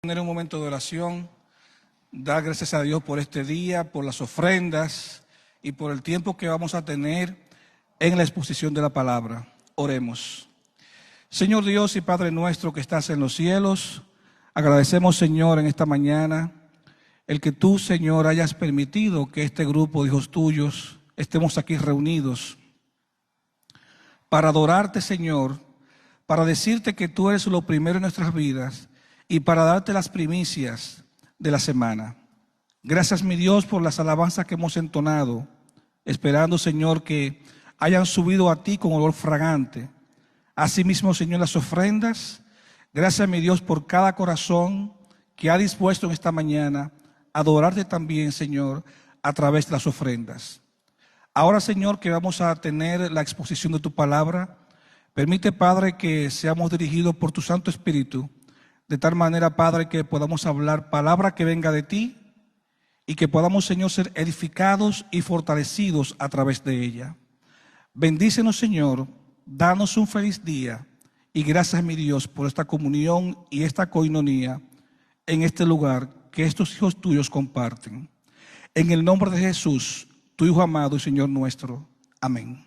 Tener un momento de oración, dar gracias a Dios por este día, por las ofrendas y por el tiempo que vamos a tener en la exposición de la palabra. Oremos. Señor Dios y Padre nuestro que estás en los cielos, agradecemos, Señor, en esta mañana el que tú, Señor, hayas permitido que este grupo de hijos tuyos estemos aquí reunidos para adorarte, Señor, para decirte que tú eres lo primero en nuestras vidas y para darte las primicias de la semana. Gracias, mi Dios, por las alabanzas que hemos entonado, esperando, Señor, que hayan subido a ti con olor fragante. Asimismo, Señor, las ofrendas. Gracias, mi Dios, por cada corazón que ha dispuesto en esta mañana a adorarte también, Señor, a través de las ofrendas. Ahora, Señor, que vamos a tener la exposición de tu palabra, permite, Padre, que seamos dirigidos por tu Santo Espíritu, de tal manera, Padre, que podamos hablar palabra que venga de ti y que podamos, Señor, ser edificados y fortalecidos a través de ella. Bendícenos, Señor, danos un feliz día y gracias, mi Dios, por esta comunión y esta coinonía en este lugar que estos hijos tuyos comparten. En el nombre de Jesús, tu Hijo amado y Señor nuestro. Amén.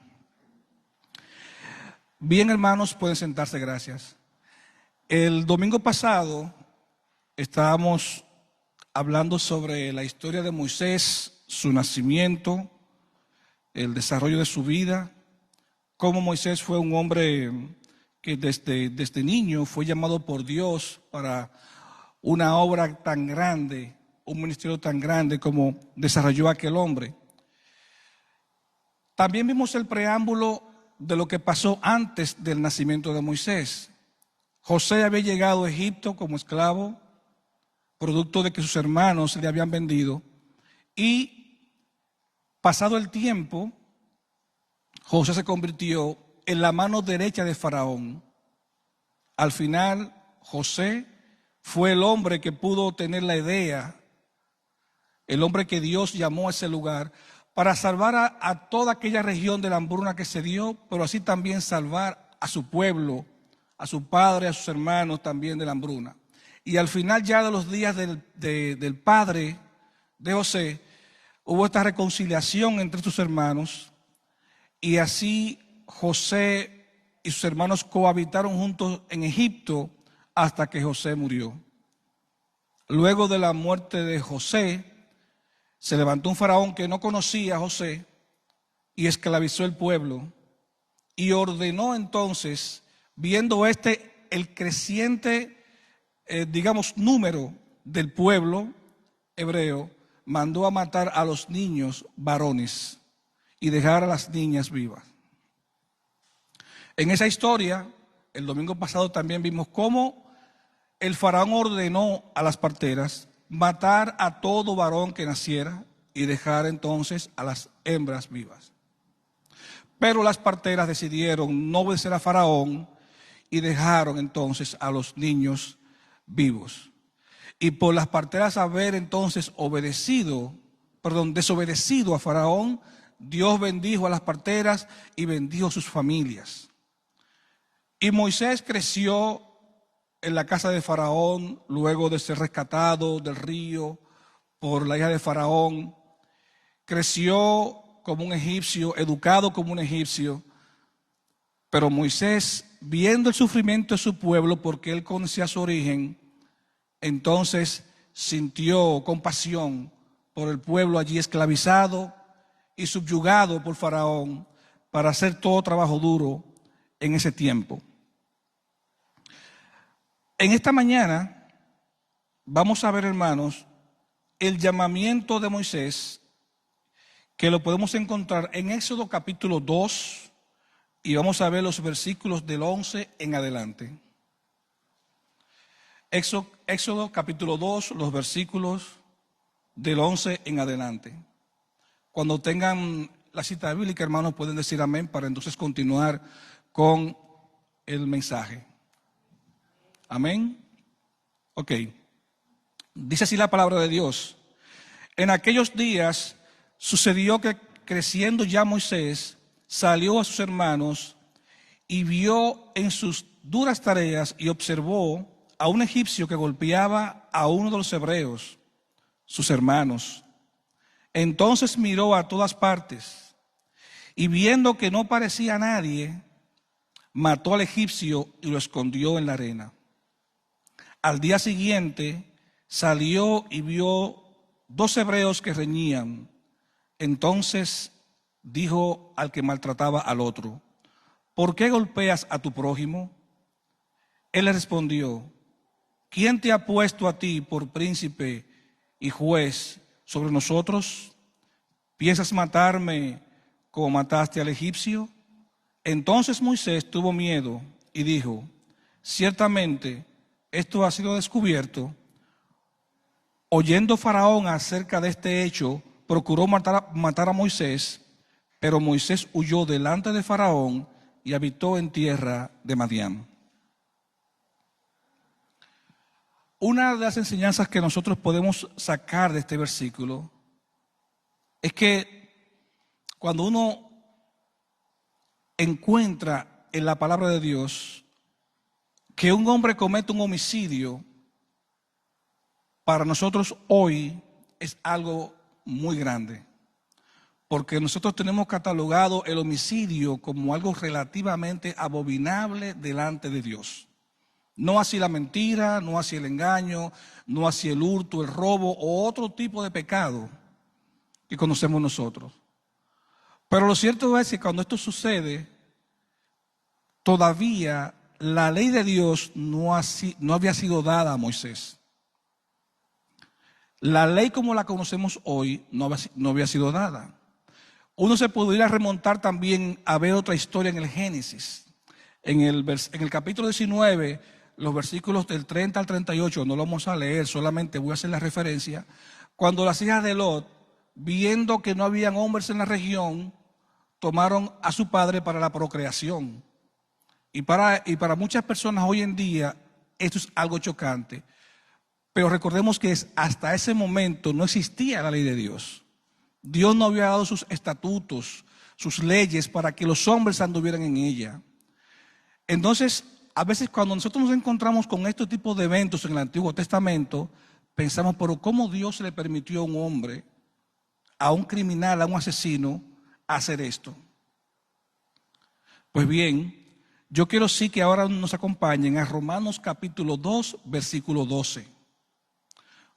Bien, hermanos, pueden sentarse, gracias. El domingo pasado estábamos hablando sobre la historia de Moisés, su nacimiento, el desarrollo de su vida, cómo Moisés fue un hombre que desde niño fue llamado por Dios para una obra tan grande, un ministerio tan grande como desarrolló aquel hombre. También vimos el preámbulo de lo que pasó antes del nacimiento de Moisés. José había llegado a Egipto como esclavo, producto de que sus hermanos le habían vendido, y pasado el tiempo, José se convirtió en la mano derecha de Faraón. Al final, José fue el hombre que pudo tener la idea, el hombre que Dios llamó a ese lugar para salvar a toda aquella región de la hambruna que se dio, pero así también salvar a su pueblo, a su padre, a sus hermanos también de la hambruna. Y al final ya de los días del padre de José, hubo esta reconciliación entre sus hermanos y así José y sus hermanos cohabitaron juntos en Egipto hasta que José murió. Luego de la muerte de José, se levantó un faraón que no conocía a José y esclavizó el pueblo y ordenó entonces, viendo el creciente, número del pueblo hebreo, mandó a matar a los niños varones y dejar a las niñas vivas. En esa historia, el domingo pasado también vimos cómo el faraón ordenó a las parteras matar a todo varón que naciera y dejar entonces a las hembras vivas. Pero las parteras decidieron no obedecer a Faraón y dejaron entonces a los niños vivos. Y por las parteras haber entonces desobedecido a Faraón, Dios bendijo a las parteras y bendijo sus familias. Y Moisés creció en la casa de Faraón luego de ser rescatado del río por la hija de Faraón. Creció como un egipcio, educado como un egipcio, pero Moisés, viendo el sufrimiento de su pueblo, porque él conocía su origen, entonces sintió compasión por el pueblo allí esclavizado y subyugado por Faraón para hacer todo trabajo duro en ese tiempo. En esta mañana vamos a ver, hermanos, el llamamiento de Moisés, que lo podemos encontrar en Éxodo capítulo 2 y vamos a ver los versículos del 11 en adelante. Éxodo capítulo 2, los versículos del 11 en adelante. Cuando tengan la cita bíblica, hermanos, pueden decir amén para entonces continuar con el mensaje. Amén. Ok. Dice así la palabra de Dios. En aquellos días sucedió que creciendo ya Moisés, salió a sus hermanos y vio en sus duras tareas y observó a un egipcio que golpeaba a uno de los hebreos, sus hermanos. Entonces miró a todas partes y viendo que no parecía a nadie, mató al egipcio y lo escondió en la arena. Al día siguiente salió y vio 2 hebreos que reñían. Entonces dijo al que maltrataba al otro: ¿por qué golpeas a tu prójimo? Él le respondió: ¿quién te ha puesto a ti por príncipe y juez sobre nosotros? ¿Piensas matarme como mataste al egipcio? Entonces Moisés tuvo miedo y dijo: ciertamente esto ha sido descubierto. Oyendo Faraón acerca de este hecho, procuró matar a Moisés, pero Moisés huyó delante de Faraón y habitó en tierra de Madián. Una de las enseñanzas que nosotros podemos sacar de este versículo es que cuando uno encuentra en la palabra de Dios que un hombre comete un homicidio, para nosotros hoy es algo muy grande, porque nosotros tenemos catalogado el homicidio como algo relativamente abominable delante de Dios. No así la mentira, no así el engaño, no así el hurto, el robo o otro tipo de pecado que conocemos nosotros. Pero lo cierto es que cuando esto sucede, todavía la ley de Dios no había sido dada a Moisés. La ley como la conocemos hoy no había sido dada. Uno se podría remontar también a ver otra historia en el Génesis. En el capítulo 19, los versículos del 30 al 38, no lo vamos a leer, solamente voy a hacer la referencia. Cuando las hijas de Lot, viendo que no habían hombres en la región, tomaron a su padre para la procreación. Y para muchas personas hoy en día esto es algo chocante. Pero recordemos que hasta ese momento no existía la ley de Dios. Dios no había dado sus estatutos, sus leyes para que los hombres anduvieran en ella. Entonces, a veces cuando nosotros nos encontramos con este tipo de eventos en el Antiguo Testamento, pensamos, pero ¿cómo Dios le permitió a un hombre, a un criminal, a un asesino, hacer esto? Pues bien, yo quiero sí que ahora nos acompañen a Romanos capítulo 2, versículo 12.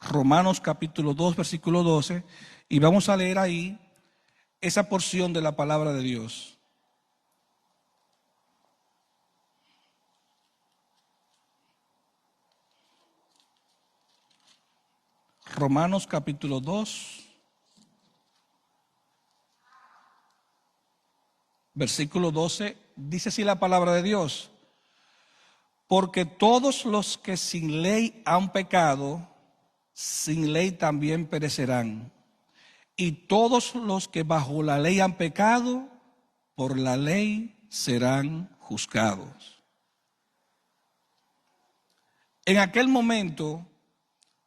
Romanos capítulo 2, versículo 12, y vamos a leer ahí esa porción de la palabra de Dios. Romanos capítulo 2, versículo 12, dice así la palabra de Dios: porque todos los que sin ley han pecado, sin ley también perecerán. Y todos los que bajo la ley han pecado, por la ley serán juzgados. En aquel momento,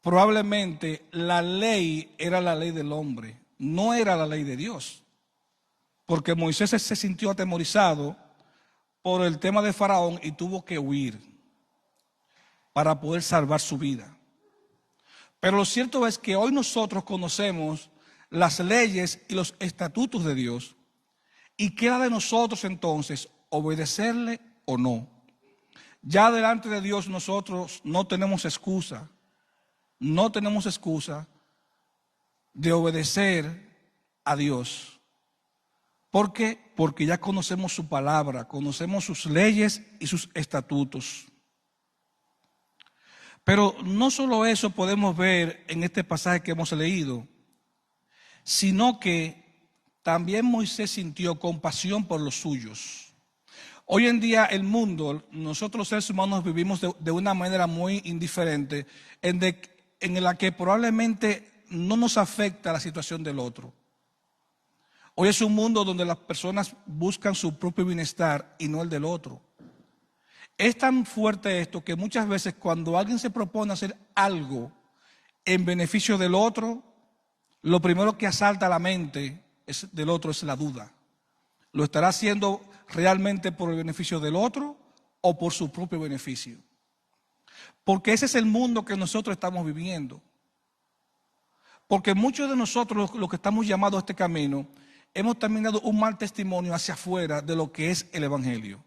probablemente la ley era la ley del hombre, no era la ley de Dios. Porque Moisés se sintió atemorizado por el tema de Faraón y tuvo que huir para poder salvar su vida. Pero lo cierto es que hoy nosotros conocemos las leyes y los estatutos de Dios, y queda de nosotros entonces obedecerle o no. Ya delante de Dios nosotros no tenemos excusa de obedecer a Dios. ¿Por qué? Porque ya conocemos su palabra, conocemos sus leyes y sus estatutos. Pero no solo eso podemos ver en este pasaje que hemos leído, sino que también Moisés sintió compasión por los suyos. Hoy en día el mundo, nosotros los seres humanos vivimos de una manera muy indiferente, en la que probablemente no nos afecta la situación del otro. Hoy es un mundo donde las personas buscan su propio bienestar y no el del otro. Es tan fuerte esto que muchas veces cuando alguien se propone hacer algo en beneficio del otro, lo primero que asalta a la mente del otro es la duda. ¿Lo estará haciendo realmente por el beneficio del otro o por su propio beneficio? Porque ese es el mundo que nosotros estamos viviendo. Porque muchos de nosotros, los que estamos llamados a este camino, hemos también dado un mal testimonio hacia afuera de lo que es el Evangelio.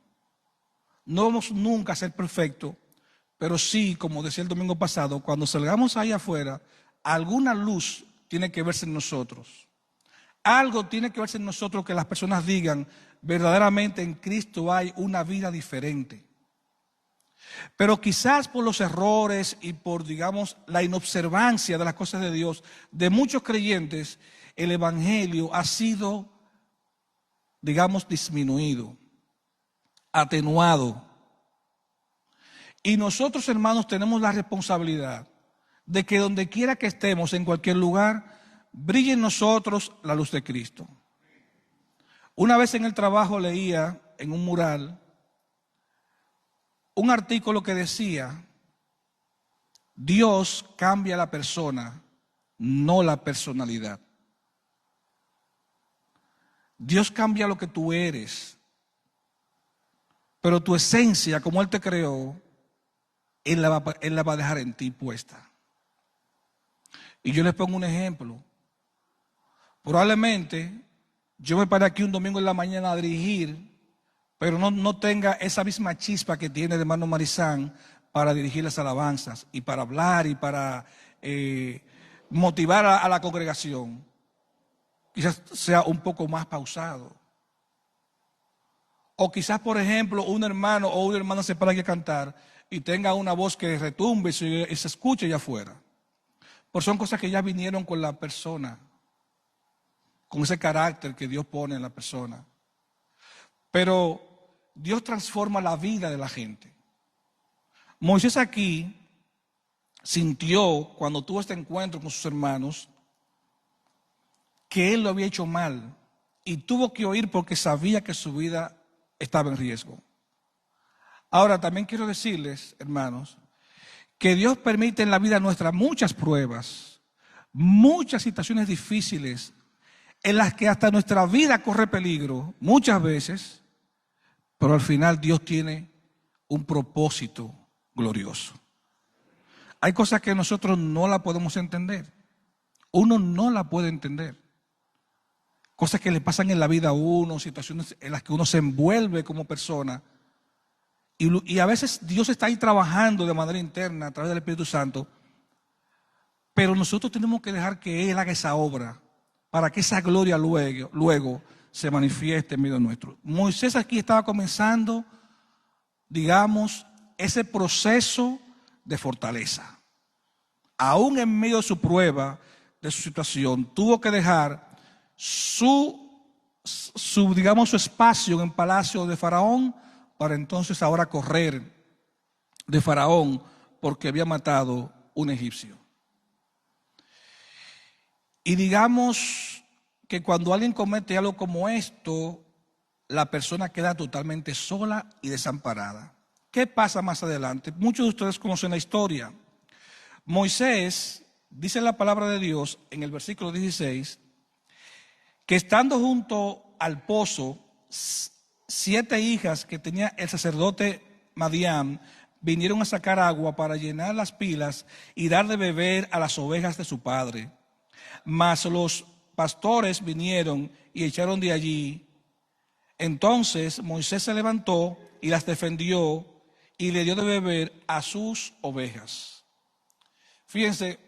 No vamos nunca a ser perfectos, pero sí, como decía el domingo pasado, cuando salgamos ahí afuera, alguna luz tiene que verse en nosotros. Algo tiene que verse en nosotros que las personas digan, verdaderamente en Cristo hay una vida diferente. Pero quizás por los errores y por, digamos, la inobservancia de las cosas de Dios, de muchos creyentes, el Evangelio ha sido, digamos, disminuido, atenuado. Y nosotros, hermanos, tenemos la responsabilidad de que donde quiera que estemos, en cualquier lugar, brille en nosotros la luz de Cristo. Una vez en el trabajo leía en un mural un artículo que decía: Dios cambia a la persona, no la personalidad. Dios cambia lo que tú eres, pero tu esencia, como Él te creó, Él la va a dejar en ti puesta. Y yo les pongo un ejemplo. Probablemente yo me pare aquí un domingo en la mañana a dirigir, pero no tenga esa misma chispa que tiene el hermano Marizán para dirigir las alabanzas y para hablar y para motivar a la congregación. Quizás sea un poco más pausado. O quizás, por ejemplo, un hermano o una hermana se para aquí a cantar y tenga una voz que retumbe y se escuche allá afuera. Porque son cosas que ya vinieron con la persona, con ese carácter que Dios pone en la persona. Pero Dios transforma la vida de la gente. Moisés aquí sintió, cuando tuvo este encuentro con sus hermanos, que él lo había hecho mal y tuvo que oír porque sabía que su vida estaba en riesgo. Ahora, también quiero decirles, hermanos, que Dios permite en la vida nuestra muchas pruebas, muchas situaciones difíciles, en las que hasta nuestra vida corre peligro, muchas veces, pero al final Dios tiene un propósito glorioso. Hay cosas que nosotros no la podemos entender. Uno no la puede entender. Cosas que le pasan en la vida a uno, situaciones en las que uno se envuelve como persona. Y a veces Dios está ahí trabajando de manera interna a través del Espíritu Santo, pero nosotros tenemos que dejar que Él haga esa obra para que esa gloria luego se manifieste en medio nuestro. Moisés aquí estaba comenzando, digamos, ese proceso de fortaleza. Aún en medio de su prueba, de su situación, tuvo que dejar su espacio en el palacio de Faraón para entonces ahora correr de Faraón porque había matado un egipcio. Y digamos que cuando alguien comete algo como esto, la persona queda totalmente sola y desamparada. ¿Qué pasa más adelante? Muchos de ustedes conocen la historia. Moisés, dice la palabra de Dios en el versículo 16, que estando junto al pozo, 7 hijas que tenía el sacerdote Madián vinieron a sacar agua para llenar las pilas y dar de beber a las ovejas de su padre. Mas los pastores vinieron y echaron de allí. Entonces Moisés se levantó y las defendió y le dio de beber a sus ovejas. Fíjense,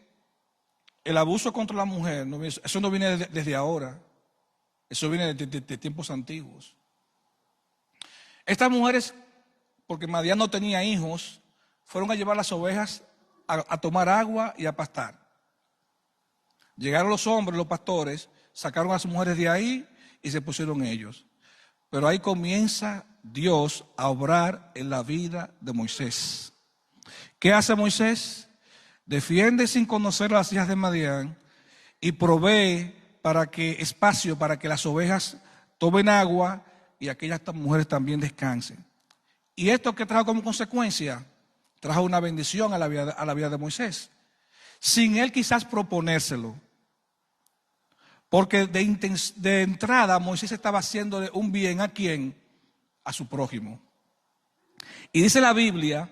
el abuso contra la mujer, eso no viene desde ahora, eso viene de tiempos antiguos. Estas mujeres, porque Madián no tenía hijos, fueron a llevar las ovejas a tomar agua y a pastar. Llegaron los hombres, los pastores, sacaron a las mujeres de ahí y se pusieron ellos. Pero ahí comienza Dios a obrar en la vida de Moisés. ¿Qué hace Moisés? Defiende sin conocer a las hijas de Madián y provee espacio para que las ovejas tomen agua y aquellas mujeres también descansen. ¿Y esto qué trajo como consecuencia? Trajo una bendición a la vida de Moisés, sin él quizás proponérselo. Porque de entrada Moisés estaba haciéndole un bien ¿a quién? A su prójimo. Y dice la Biblia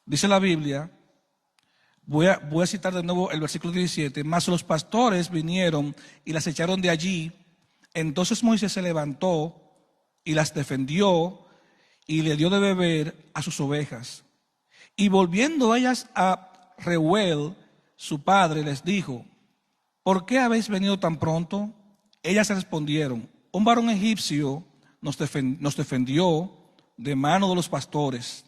Dice la Biblia, voy a citar de nuevo el versículo 17, mas los pastores vinieron y las echaron de allí. Entonces Moisés se levantó y las defendió y le dio de beber a sus ovejas. Y volviendo ellas a Reuel, su padre, les dijo, ¿por qué habéis venido tan pronto? Ellas respondieron, un varón egipcio nos defendió de mano de los pastores,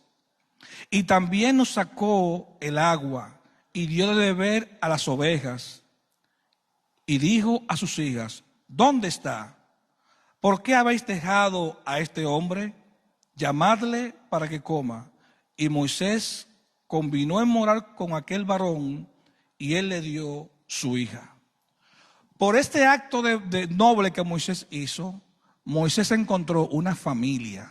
y también nos sacó el agua y dio de beber a las ovejas. Y dijo a sus hijas, ¿dónde está? ¿Por qué habéis dejado a este hombre? Llamadle para que coma. Y Moisés convinó en morar con aquel varón, y él le dio su hija. Por este acto de noble que Moisés hizo, Moisés encontró una familia.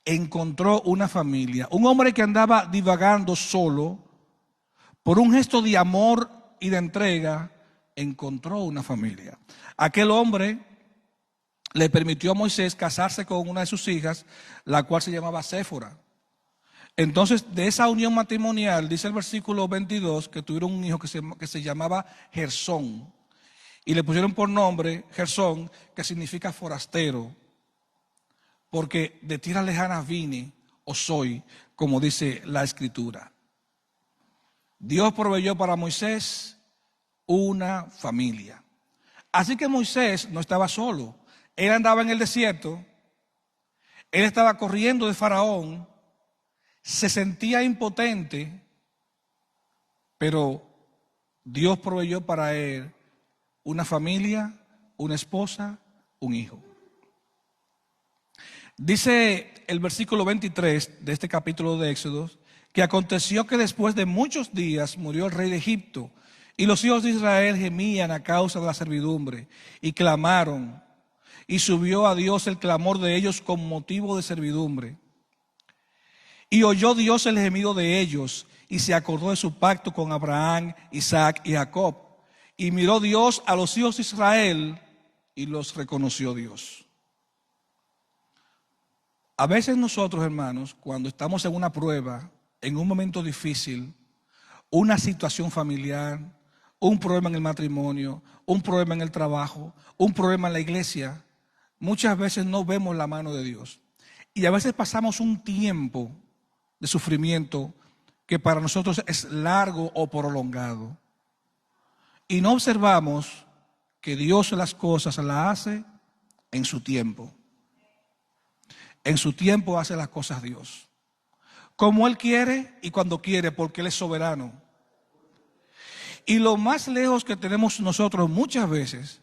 Encontró una familia. Un hombre que andaba divagando solo, por un gesto de amor y de entrega, encontró una familia. Aquel hombre le permitió a Moisés casarse con una de sus hijas, la cual se llamaba Séfora. Entonces, de esa unión matrimonial, dice el versículo 22, que tuvieron un hijo que se llamaba Gersón. Y le pusieron por nombre Gersón, que significa forastero. Porque de tierras lejanas vine o soy, como dice la Escritura. Dios proveyó para Moisés una familia. Así que Moisés no estaba solo. Él andaba en el desierto. Él estaba corriendo de Faraón. Se sentía impotente, pero Dios proveyó para él una familia, una esposa, un hijo. Dice el versículo 23 de este capítulo de Éxodo, que aconteció que después de muchos días murió el rey de Egipto, y los hijos de Israel gemían a causa de la servidumbre, y clamaron, y subió a Dios el clamor de ellos con motivo de servidumbre. Y oyó Dios el gemido de ellos, y se acordó de su pacto con Abraham, Isaac y Jacob. Y miró Dios a los hijos de Israel, y los reconoció Dios. A veces nosotros, hermanos, cuando estamos en una prueba, en un momento difícil, una situación familiar, un problema en el matrimonio, un problema en el trabajo, un problema en la iglesia, muchas veces no vemos la mano de Dios. Y a veces pasamos un tiempo de sufrimiento que para nosotros es largo o prolongado. Y no observamos que Dios las cosas las hace en su tiempo. En su tiempo hace las cosas Dios. Como Él quiere y cuando quiere, porque Él es soberano. Y lo más lejos que tenemos nosotros muchas veces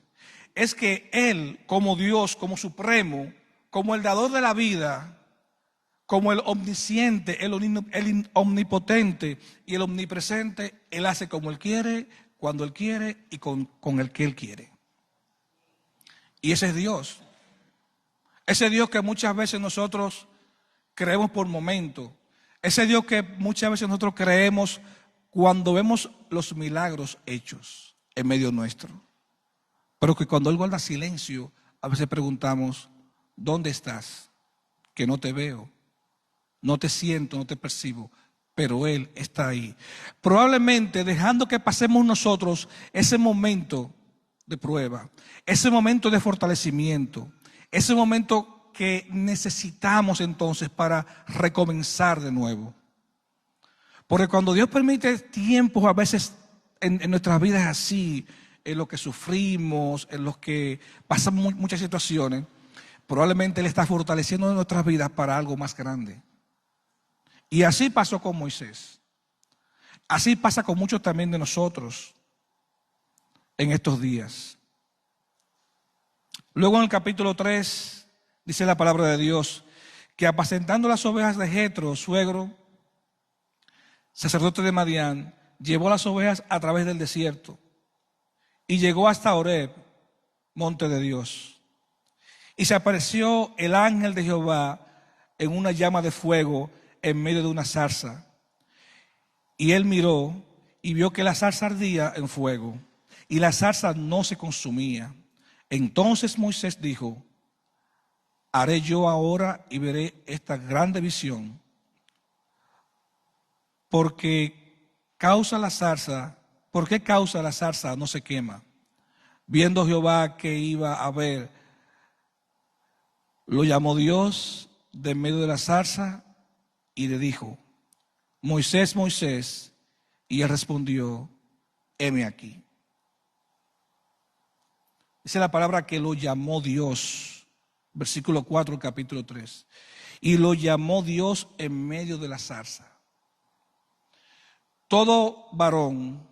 es que Él, como Dios, como supremo, como el dador de la vida, como el omnisciente, el omnipotente y el omnipresente, Él hace como Él quiere, cuando Él quiere y con el que Él quiere. Y ese es Dios. Ese Dios que muchas veces nosotros creemos por momento. Ese Dios que muchas veces nosotros creemos cuando vemos los milagros hechos en medio nuestro. Pero que cuando Él guarda silencio, a veces preguntamos, ¿dónde estás? Que no te veo. No te siento, no te percibo, pero Él está ahí. Probablemente dejando que pasemos nosotros ese momento de prueba, ese momento de fortalecimiento, ese momento que necesitamos entonces para recomenzar de nuevo. Porque cuando Dios permite tiempos a veces en nuestras vidas así, en los que sufrimos, en los que pasamos muchas situaciones, probablemente Él está fortaleciendo nuestras vidas para algo más grande. Y así pasó con Moisés. Así pasa con muchos también de nosotros en estos días. Luego en el capítulo 3 dice la palabra de Dios que apacentando las ovejas de Jetro, suegro, sacerdote de Madián, llevó las ovejas a través del desierto y llegó hasta Horeb, monte de Dios. Y se apareció el ángel de Jehová en una llama de fuego en medio de una zarza. Y él miró y vio que la zarza ardía en fuego y la zarza no se consumía. Entonces Moisés dijo, haré yo ahora y veré esta grande visión. porque causa la zarza, ¿por qué causa la zarza no se quema? Viendo Jehová que iba a ver, lo llamó Dios de en medio de la zarza y le dijo: Moisés, Moisés. Y él respondió: heme aquí. Esa es la palabra que lo llamó Dios. Versículo 4, capítulo 3. Y lo llamó Dios en medio de la zarza. Todo varón,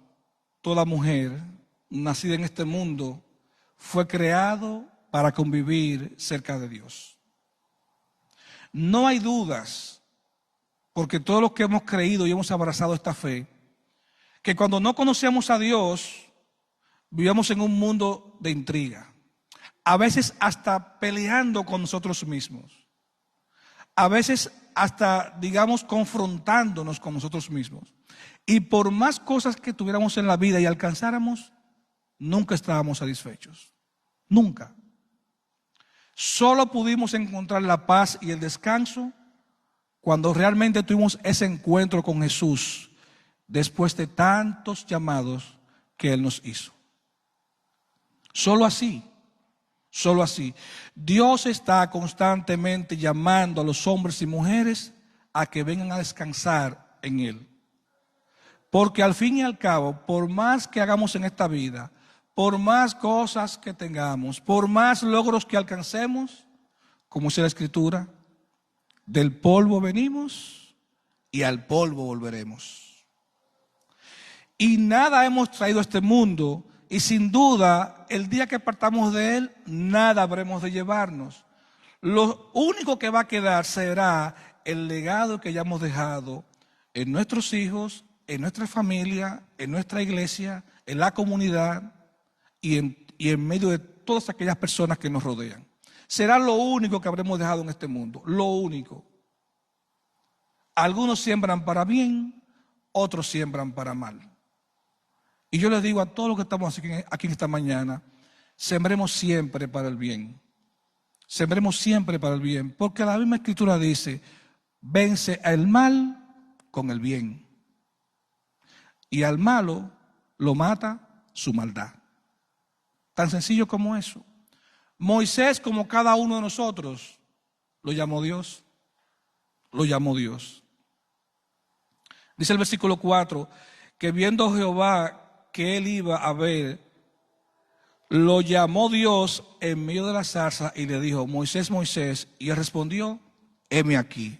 toda mujer nacida en este mundo fue creado para convivir cerca de Dios. No hay dudas, porque todos los que hemos creído y hemos abrazado esta fe, que cuando no conocíamos a Dios, vivíamos en un mundo de intriga, a veces hasta peleando con nosotros mismos, a veces hasta, digamos, confrontándonos con nosotros mismos. Y por más cosas que tuviéramos en la vida y alcanzáramos, nunca estábamos satisfechos. Nunca. Solo pudimos encontrar la paz y el descanso cuando realmente tuvimos ese encuentro con Jesús, después de tantos llamados que Él nos hizo. Solo así, solo así. Dios está constantemente llamando a los hombres y mujeres a que vengan a descansar en Él. Porque al fin y al cabo, por más que hagamos en esta vida, por más cosas que tengamos, por más logros que alcancemos, como dice la Escritura, del polvo venimos y al polvo volveremos. Y nada hemos traído a este mundo, y sin duda, el día que partamos de él, nada habremos de llevarnos. Lo único que va a quedar será el legado que hayamos dejado en nuestros hijos, en nuestra familia, en nuestra iglesia, en la comunidad y en medio de todas aquellas personas que nos rodean. Será lo único que habremos dejado en este mundo, lo único. Algunos siembran para bien, otros siembran para mal. Y yo les digo a todos los que estamos aquí en esta mañana, sembremos siempre para el bien. Sembremos siempre para el bien, porque la misma Escritura dice: vence al mal con el bien, y al malo lo mata su maldad. Tan sencillo como eso. Moisés, como cada uno de nosotros, lo llamó Dios. Lo llamó Dios. Dice el versículo 4, que viendo Jehová que él iba a ver, lo llamó Dios en medio de la zarza y le dijo: Moisés, Moisés. Y él respondió: heme aquí.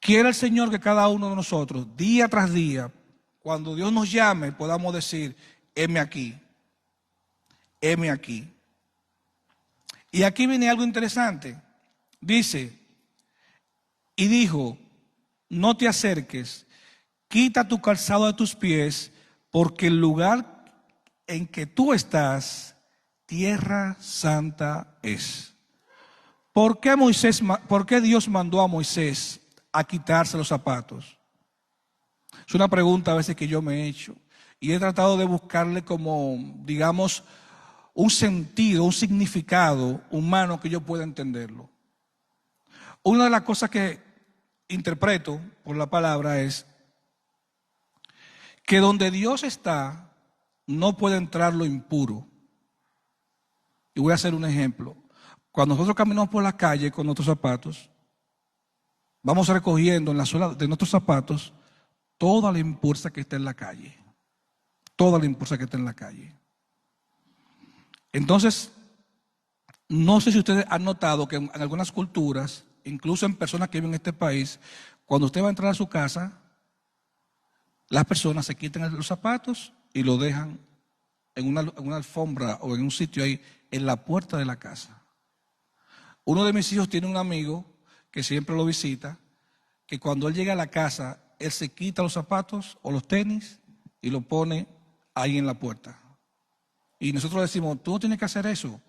Quiere el Señor que cada uno de nosotros, día tras día, cuando Dios nos llame, podamos decir: heme aquí, heme aquí. Y aquí viene algo interesante. Dice: y dijo, no te acerques, quita tu calzado de tus pies, porque el lugar en que tú estás, tierra santa es. ¿Por qué Dios mandó a Moisés a quitarse los zapatos? Es una pregunta a veces que yo me he hecho, y he tratado de buscarle como, digamos, un sentido, un significado humano que yo pueda entenderlo. Una de las cosas que interpreto por la palabra es que donde Dios está, no puede entrar lo impuro. Y voy a hacer un ejemplo. Cuando nosotros caminamos por la calle con nuestros zapatos, vamos recogiendo en la suela de nuestros zapatos toda la impureza que está en la calle. Toda la impureza que está en la calle. Entonces, no sé si ustedes han notado que en algunas culturas, incluso en personas que viven en este país, cuando usted va a entrar a su casa, las personas se quitan los zapatos y lo dejan en una alfombra o en un sitio ahí, en la puerta de la casa. Uno de mis hijos tiene un amigo que siempre lo visita, que cuando él llega a la casa, él se quita los zapatos o los tenis y lo pone ahí en la puerta. Y nosotros decimos: tú no tienes que hacer eso,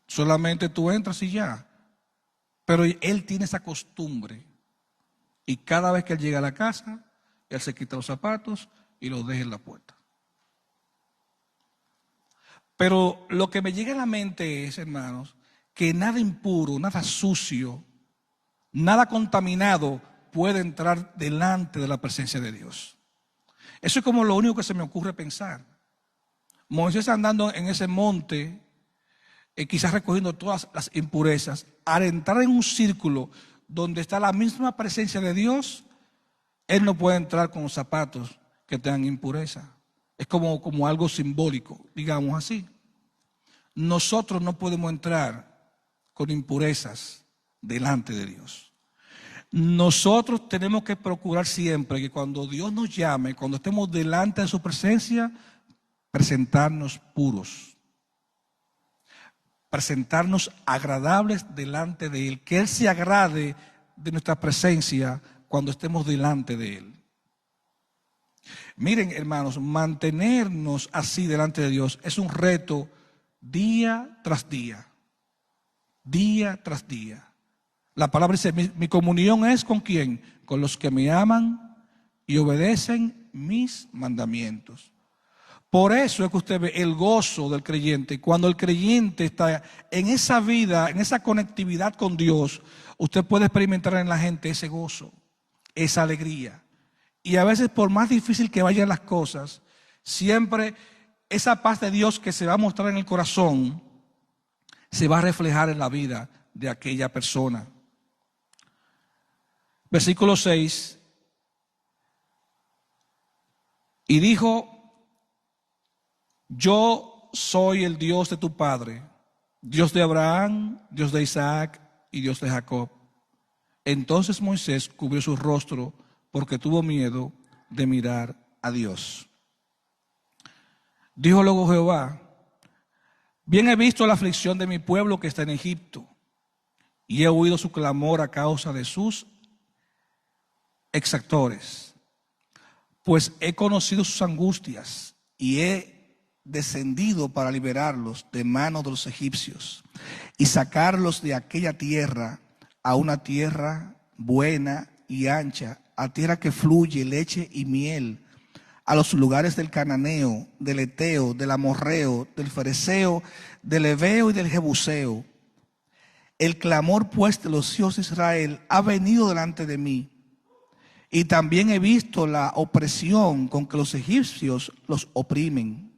solamente tú entras y ya. Pero él tiene esa costumbre, y cada vez que él llega a la casa, él se quita los zapatos y los deja en la puerta. Pero lo que me llega a la mente es, hermanos, que nada impuro, nada sucio, nada contaminado puede entrar delante de la presencia de Dios. Eso es como lo único que se me ocurre pensar. Moisés andando en ese monte, quizás recogiendo todas las impurezas, al entrar en un círculo donde está la misma presencia de Dios, él no puede entrar con los zapatos que tengan impureza. Es como algo simbólico, digamos así. Nosotros no podemos entrar con impurezas delante de Dios. Nosotros tenemos que procurar siempre que cuando Dios nos llame, cuando estemos delante de su presencia, presentarnos puros, presentarnos agradables delante de Él, que Él se agrade de nuestra presencia cuando estemos delante de Él. Miren, hermanos, mantenernos así delante de Dios es un reto día tras día, día tras día. La palabra dice, mi comunión es ¿con quién? Con los que me aman y obedecen mis mandamientos. Por eso es que usted ve el gozo del creyente. Cuando el creyente está en esa vida, en esa conectividad con Dios, usted puede experimentar en la gente ese gozo, esa alegría. Y a veces, por más difícil que vayan las cosas, siempre esa paz de Dios que se va a mostrar en el corazón se va a reflejar en la vida de aquella persona. Versículo 6. Y dijo: yo soy el Dios de tu padre, Dios de Abraham, Dios de Isaac y Dios de Jacob. Entonces Moisés cubrió su rostro porque tuvo miedo de mirar a Dios. Dijo luego Jehová: bien he visto la aflicción de mi pueblo que está en Egipto, y he oído su clamor a causa de sus exactores, pues he conocido sus angustias y he descendido para liberarlos de manos de los egipcios y sacarlos de aquella tierra a una tierra buena y ancha, a tierra que fluye leche y miel, a los lugares del cananeo, del eteo, del amorreo, del fereceo, del heveo y del jebuseo. El clamor pues de los hijos de Israel ha venido delante de mí, y también he visto la opresión con que los egipcios los oprimen.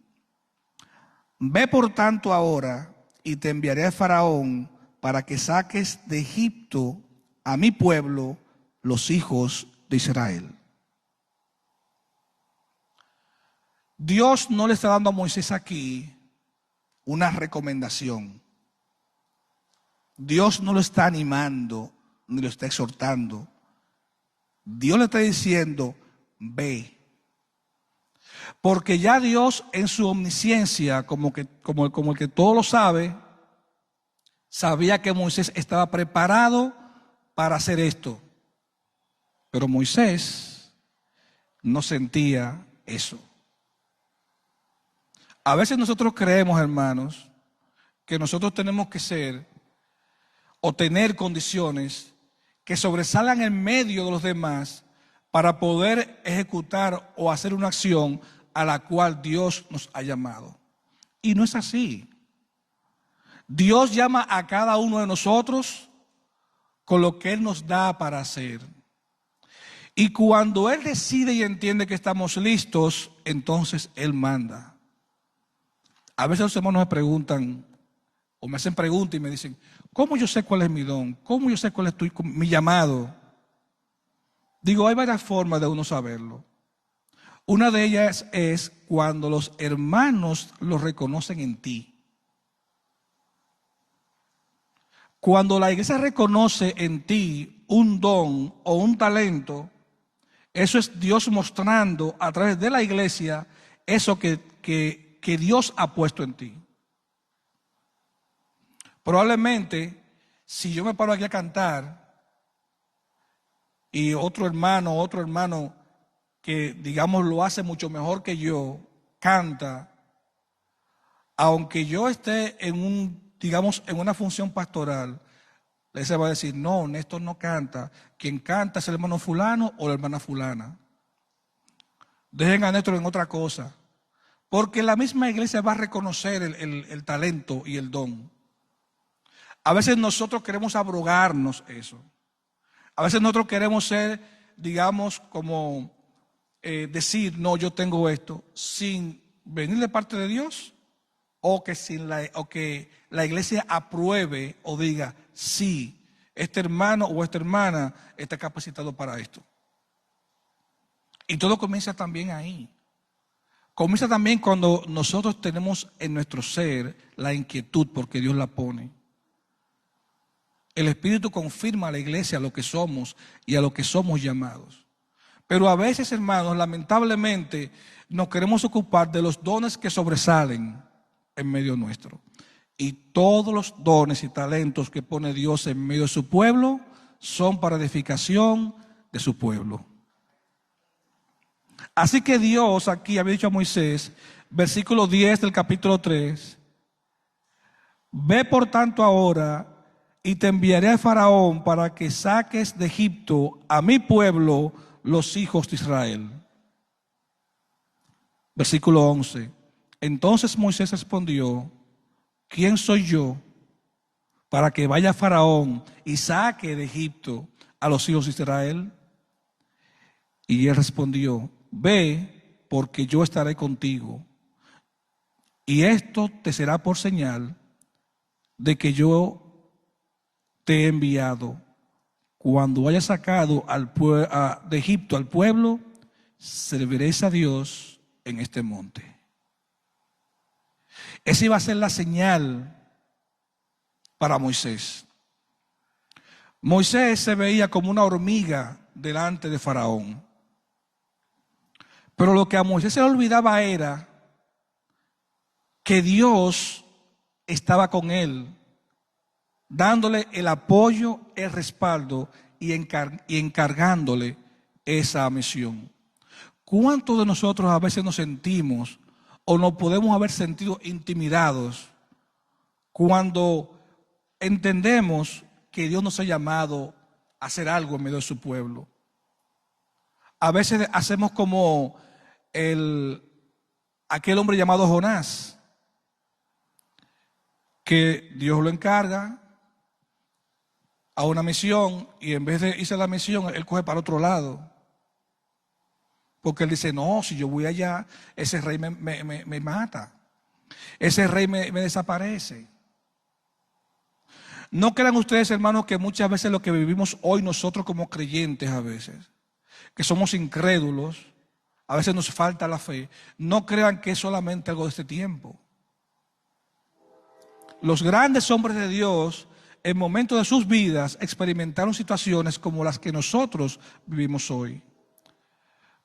Ve por tanto ahora y te enviaré a Faraón para que saques de Egipto a mi pueblo, los hijos de Israel. Dios no le está dando a Moisés aquí una recomendación. Dios no lo está animando ni lo está exhortando. Dios le está diciendo: ve. Porque ya Dios en su omnisciencia, como el que todo lo sabe, sabía que Moisés estaba preparado para hacer esto. Pero Moisés no sentía eso. A veces nosotros creemos, hermanos, que nosotros tenemos que ser o tener condiciones que sobresalgan en medio de los demás para poder ejecutar o hacer una acción a la cual Dios nos ha llamado. Y no es así. Dios llama a cada uno de nosotros con lo que Él nos da para hacer. Y cuando Él decide y entiende que estamos listos, entonces Él manda. A veces los hermanos me preguntan, o me hacen preguntas y me dicen: ¿cómo yo sé cuál es mi don? ¿Cómo yo sé cuál es mi llamado? Digo, hay varias formas de uno saberlo. Una de ellas es cuando los hermanos lo reconocen en ti. Cuando la iglesia reconoce en ti un don o un talento, eso es Dios mostrando a través de la iglesia eso que Dios ha puesto en ti. Probablemente, si yo me paro aquí a cantar y otro hermano que digamos lo hace mucho mejor que yo, canta, aunque yo esté en una función pastoral, se va a decir: no, Néstor no canta, quien canta es el hermano fulano o la hermana fulana. Dejen a Néstor en otra cosa, porque la misma iglesia va a reconocer el talento y el don. A veces nosotros queremos abrogarnos eso. A veces nosotros queremos ser, digamos, como decir, no, yo tengo esto, sin venir de parte de Dios, o que la iglesia apruebe o diga, sí, este hermano o esta hermana está capacitado para esto. Y todo comienza también ahí. Comienza también cuando nosotros tenemos en nuestro ser la inquietud, porque Dios la pone. El Espíritu confirma a la iglesia a lo que somos y a lo que somos llamados. Pero a veces, hermanos, lamentablemente nos queremos ocupar de los dones que sobresalen en medio nuestro. Y todos los dones y talentos que pone Dios en medio de su pueblo son para edificación de su pueblo. Así que Dios aquí había dicho a Moisés, versículo 10 del capítulo 3, ve por tanto ahora y te enviaré a Faraón para que saques de Egipto a mi pueblo, los hijos de Israel. Versículo 11. Entonces Moisés respondió, ¿quién soy yo para que vaya a Faraón y saque de Egipto a los hijos de Israel? Y él respondió, ve, porque yo estaré contigo, y esto te será por señal de que yo te he enviado. Cuando hayas sacado de Egipto al pueblo, serviréis a Dios en este monte. Esa iba a ser la señal para Moisés. Moisés se veía como una hormiga delante de Faraón. Pero lo que a Moisés se le olvidaba era que Dios estaba con él, dándole el apoyo, el respaldo y encargándole esa misión. ¿Cuántos de nosotros a veces nos sentimos o nos podemos haber sentido intimidados cuando entendemos que Dios nos ha llamado a hacer algo en medio de su pueblo? A veces hacemos como aquel hombre llamado Jonás, que Dios lo encarga a una misión y en vez de irse a la misión, él coge para otro lado. Porque él dice, no, si yo voy allá, ese rey me mata. Ese rey me desaparece. No crean ustedes, hermanos, que muchas veces lo que vivimos hoy nosotros como creyentes a veces, que somos incrédulos, a veces nos falta la fe, no crean que es solamente algo de este tiempo. Los grandes hombres de Dios, en momentos de sus vidas, experimentaron situaciones como las que nosotros vivimos hoy.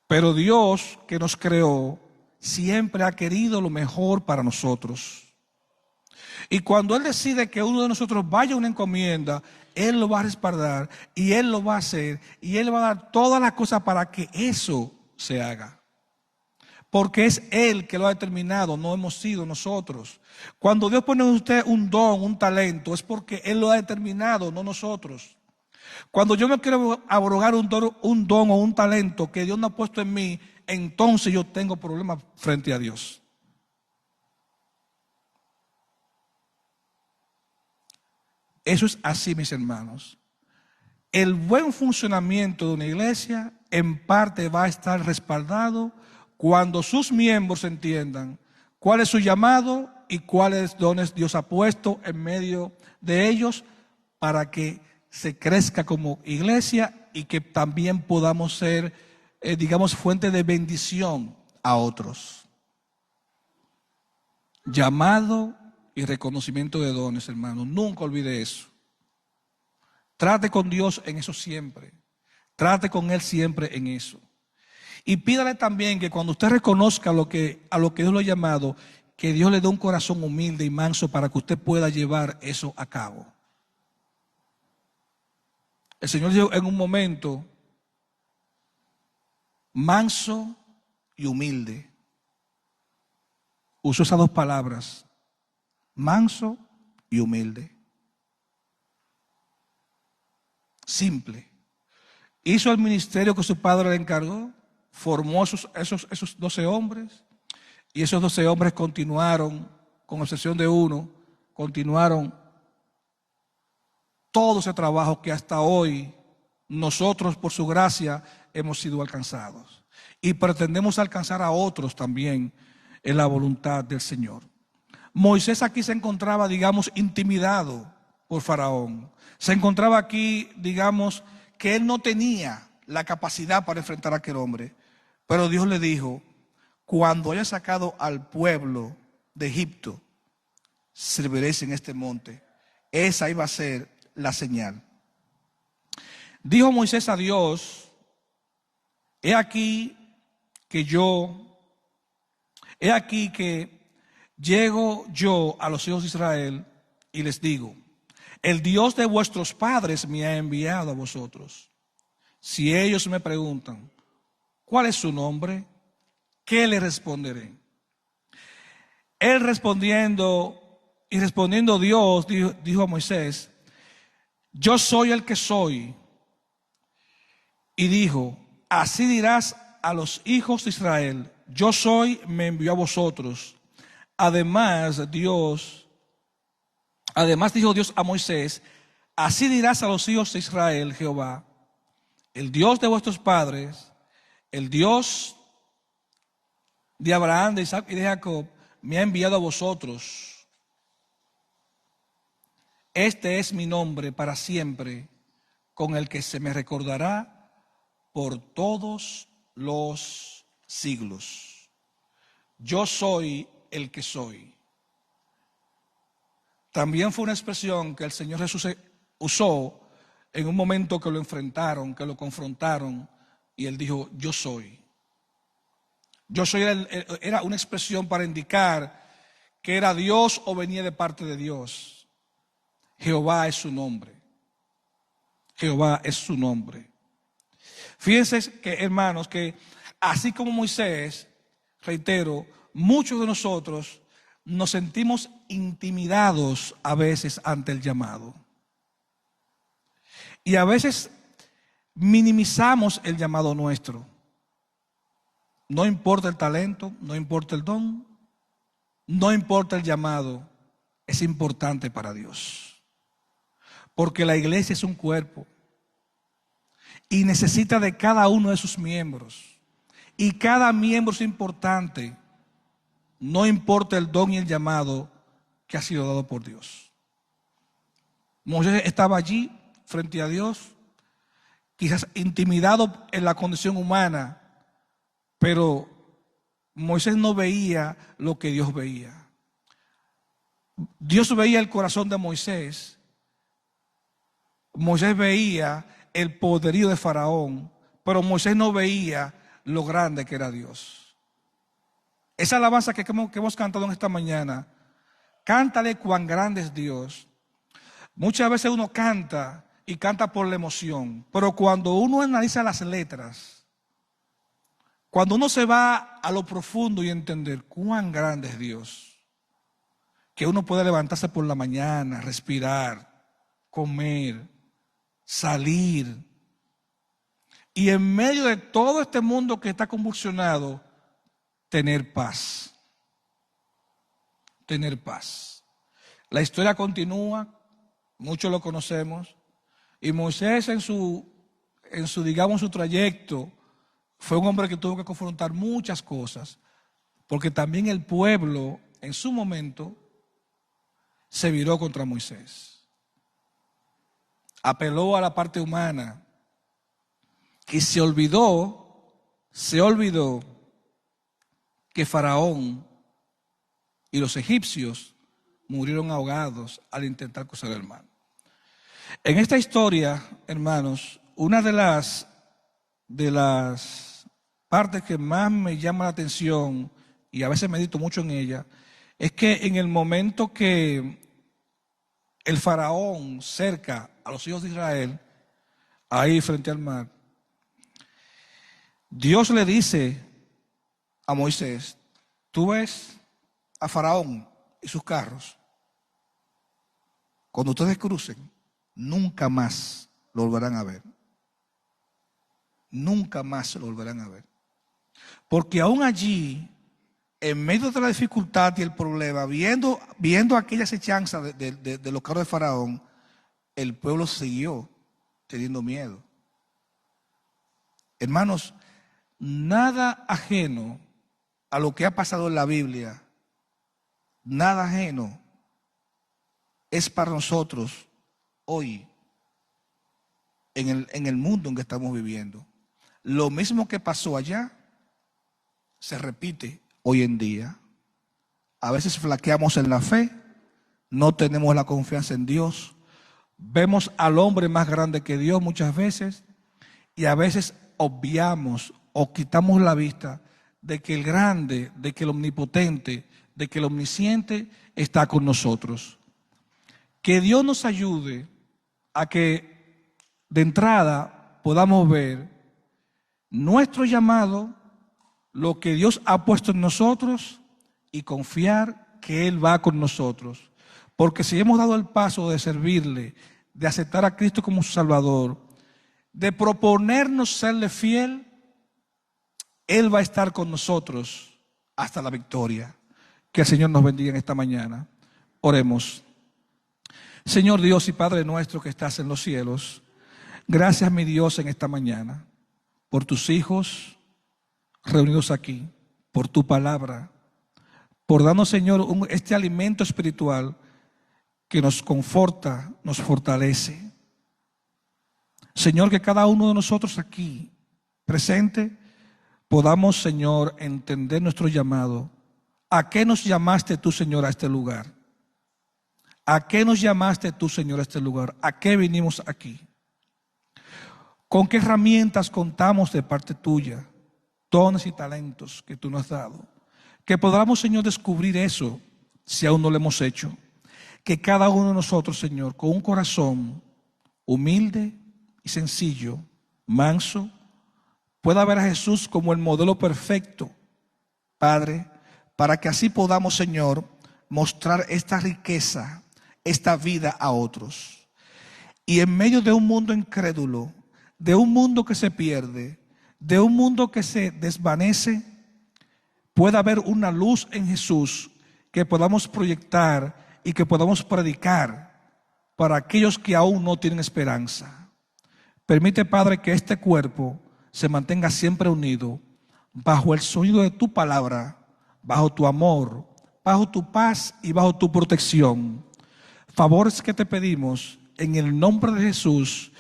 Pero Dios, que nos creó, siempre ha querido lo mejor para nosotros. Y cuando Él decide que uno de nosotros vaya a una encomienda, Él lo va a respaldar y Él lo va a hacer y Él va a dar todas las cosas para que eso se haga. Porque es Él que lo ha determinado, no hemos sido nosotros. Cuando Dios pone en usted un don, un talento, es porque Él lo ha determinado, no nosotros. Cuando yo me quiero abrogar un don o un talento que Dios no ha puesto en mí, entonces yo tengo problemas frente a Dios. Eso es así, mis hermanos. El buen funcionamiento de una iglesia en parte va a estar respaldado cuando sus miembros entiendan cuál es su llamado y cuáles dones Dios ha puesto en medio de ellos para que se crezca como iglesia y que también podamos ser, digamos, fuente de bendición a otros. Llamado y reconocimiento de dones, hermanos. Nunca olvide eso. Trate con Dios en eso siempre. Trate con Él siempre en eso. Y pídale también que cuando usted reconozca a lo que Dios lo ha llamado, que Dios le dé un corazón humilde y manso para que usted pueda llevar eso a cabo. El Señor dijo en un momento, manso y humilde. Usó esas dos palabras, manso y humilde. Simple. Hizo el ministerio que su padre le encargó, formó esos 12 hombres, y esos 12 hombres continuaron, con excepción de uno, continuaron todo ese trabajo que hasta hoy nosotros por su gracia hemos sido alcanzados. Y pretendemos alcanzar a otros también en la voluntad del Señor. Moisés aquí se encontraba, digamos, intimidado por Faraón. Se encontraba aquí, digamos, que él no tenía la capacidad para enfrentar a aquel hombre. Pero Dios le dijo, cuando haya sacado al pueblo de Egipto, serviréis en este monte. Esa iba a ser la señal. Dijo Moisés a Dios, he aquí que llego yo a los hijos de Israel y les digo, el Dios de vuestros padres me ha enviado a vosotros. Si ellos me preguntan, ¿cuál es su nombre? ¿Qué le responderé? Él respondiendo Dios dijo a Moisés, yo soy el que soy. Y dijo, así dirás a los hijos de Israel, yo soy, me envió a vosotros. Además dijo Dios a Moisés, así dirás a los hijos de Israel, Jehová, el Dios de vuestros padres, el Dios de Abraham, de Isaac y de Jacob, me ha enviado a vosotros. Este es mi nombre para siempre, con el que se me recordará por todos los siglos. Yo soy el que soy. También fue una expresión que el Señor Jesús usó en un momento que lo enfrentaron, que lo confrontaron, y Él dijo, yo soy. Yo soy era una expresión para indicar que era Dios o venía de parte de Dios. Jehová es su nombre. Jehová es su nombre. Fíjense que, hermanos, que así como Moisés, reitero, muchos de nosotros nos sentimos intimidados a veces ante el llamado. Y a veces minimizamos el llamado nuestro. No importa el talento, no importa el don, no importa el llamado, es importante para Dios. Porque la iglesia es un cuerpo y necesita de cada uno de sus miembros. Y cada miembro es importante, no importa el don y el llamado que ha sido dado por Dios. Moisés estaba allí frente a Dios, quizás intimidado en la condición humana, pero Moisés no veía lo que Dios veía. Dios veía el corazón de Moisés. Moisés veía el poderío de Faraón, pero Moisés no veía lo grande que era Dios. Esa alabanza que hemos cantado en esta mañana, cántale cuán grande es Dios. Muchas veces uno canta y canta por la emoción, pero cuando uno analiza las letras, cuando uno se va a lo profundo y entender cuán grande es Dios, que uno puede levantarse por la mañana, respirar, comer, salir, y en medio de todo este mundo que está convulsionado, tener paz. Tener paz. La historia continúa, muchos lo conocemos, y Moisés en su trayecto fue un hombre que tuvo que confrontar muchas cosas, porque también el pueblo en su momento se viró contra Moisés. Apeló a la parte humana y se olvidó que Faraón y los egipcios murieron ahogados al intentar cruzar el mar. En esta historia, hermanos, una de las partes que más me llama la atención, y a veces medito mucho en ella, es que en el momento que el faraón cerca a los hijos de Israel, ahí frente al mar, Dios le dice a Moisés, tú ves a Faraón y sus carros, cuando ustedes crucen, nunca más lo volverán a ver. Nunca más lo volverán a ver. Porque aún allí, en medio de la dificultad y el problema, viendo aquella acechanza de los carros de Faraón, el pueblo siguió teniendo miedo. Hermanos, nada ajeno a lo que ha pasado en la Biblia, nada ajeno es para nosotros hoy en el mundo en que estamos viviendo. Lo mismo que pasó allá se repite hoy en día. A veces flaqueamos en la fe, no tenemos la confianza en Dios, vemos al hombre más grande que Dios muchas veces y a veces obviamos o quitamos la vista de que el grande, de que el omnipotente, de que el omnisciente está con nosotros. Que Dios nos ayude a que de entrada podamos ver nuestro llamado, lo que Dios ha puesto en nosotros y confiar que Él va con nosotros. Porque si hemos dado el paso de servirle, de aceptar a Cristo como su Salvador, de proponernos serle fiel, Él va a estar con nosotros hasta la victoria. Que el Señor nos bendiga en esta mañana. Oremos. Señor Dios y Padre nuestro que estás en los cielos, gracias mi Dios en esta mañana por tus hijos reunidos aquí, por tu palabra, por darnos, Señor, este alimento espiritual que nos conforta, nos fortalece. Señor, que cada uno de nosotros aquí presente podamos, Señor, entender nuestro llamado. ¿A qué nos llamaste tú, Señor, a este lugar? ¿A qué nos llamaste tú, Señor, a este lugar? ¿A qué vinimos aquí? ¿Con qué herramientas contamos de parte tuya? Dones y talentos que tú nos has dado. Que podamos, Señor, descubrir eso si aún no lo hemos hecho. Que cada uno de nosotros, Señor, con un corazón humilde y sencillo, manso, pueda ver a Jesús como el modelo perfecto, Padre, para que así podamos, Señor, mostrar esta riqueza, esta vida a otros. Y en medio de un mundo incrédulo, de un mundo que se pierde, de un mundo que se desvanece, pueda haber una luz en Jesús que podamos proyectar y que podamos predicar para aquellos que aún no tienen esperanza. Permite, Padre, que este cuerpo se mantenga siempre unido bajo el sonido de tu palabra, bajo tu amor, bajo tu paz y bajo tu protección. Favores que te pedimos en el nombre de Jesús,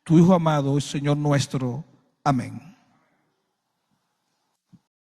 tu Hijo amado y Señor nuestro. Amén.